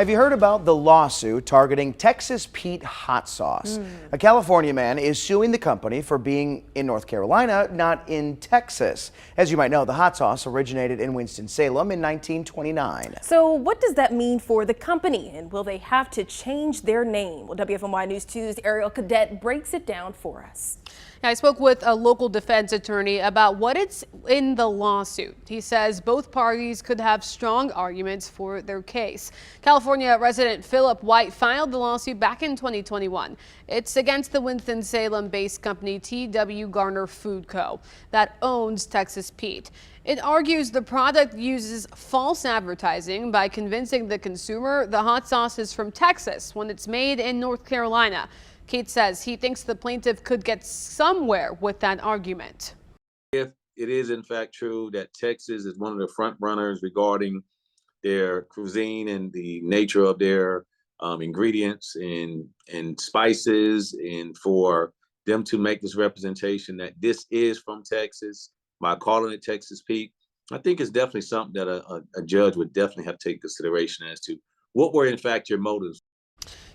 Have you heard about the lawsuit targeting Texas Pete hot sauce? A California man is suing the company for being in North Carolina, not in Texas. As you might know, the hot sauce originated in Winston-Salem in 1929. So what does that mean for the company, and will they have to change their name? Well, WFMY News 2's Ariel Cadet breaks it down for us. I spoke with a local defense attorney about what it's in the lawsuit. He says both parties could have strong arguments for their case. California resident Philip White filed the lawsuit back in 2021. It's against the Winston-Salem-based company T.W. Garner Food Co. that owns Texas Pete. It argues the product uses false advertising by convincing the consumer the hot sauce is from Texas when it's made in North Carolina. Keith says he thinks the plaintiff could get somewhere with that argument. If it is in fact true that Texas is one of the front runners regarding their cuisine and the nature of their ingredients and spices, and for them to make this representation that this is from Texas by calling it Texas Pete, I think it's definitely something that a judge would definitely have to take consideration as to what were in fact your motives.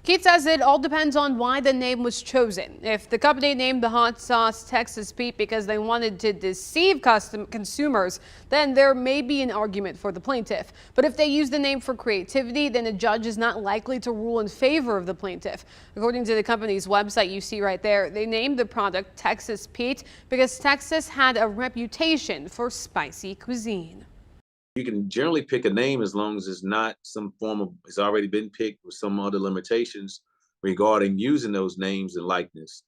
Keith says it all depends on why the name was chosen. If the company named the hot sauce Texas Pete because they wanted to deceive consumers, then there may be an argument for the plaintiff. But if they use the name for creativity, then a judge is not likely to rule in favor of the plaintiff. According to the company's website you see right there, they named the product Texas Pete because Texas had a reputation for spicy cuisine. You can generally pick a name as long as it's not some form of, it's already been picked with some other limitations regarding using those names and likeness.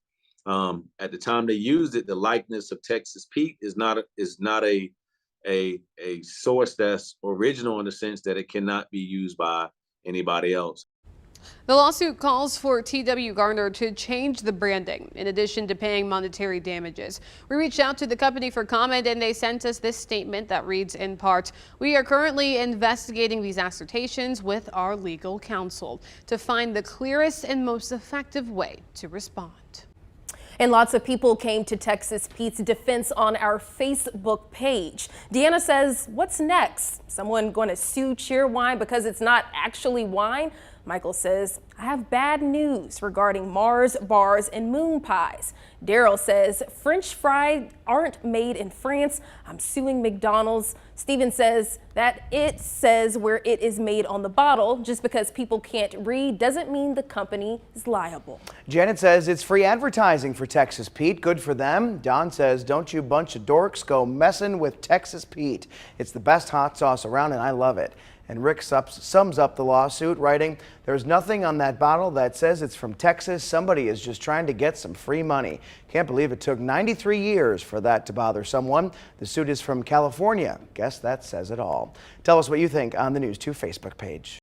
At the time they used it, the likeness of Texas Pete is not a source that's original in the sense that it cannot be used by anybody else. The lawsuit calls for T.W. Garner to change the branding in addition to paying monetary damages. We reached out to the company for comment and they sent us this statement that reads in part, "We are currently investigating these assertions with our legal counsel to find the clearest and most effective way to respond." And lots of people came to Texas Pete's defense on our Facebook page. Deanna says, what's next? Someone going to sue Cheerwine because it's not actually wine? Michael says, I have bad news regarding Mars bars and moon pies. Daryl says, French fries aren't made in France. I'm suing McDonald's. Steven says that it says where it is made on the bottle. Just because people can't read doesn't mean the company is liable. Janet says it's free advertising for Texas Pete. Good for them. Don says, don't you bunch of dorks go messing with Texas Pete. It's the best hot sauce around and I love it. And Rick sums up the lawsuit, writing, there's nothing on that bottle that says it's from Texas. Somebody is just trying to get some free money. Can't believe it took 93 years for that to bother someone. The suit is from California. Guess that says it all. Tell us what you think on the News 2 Facebook page.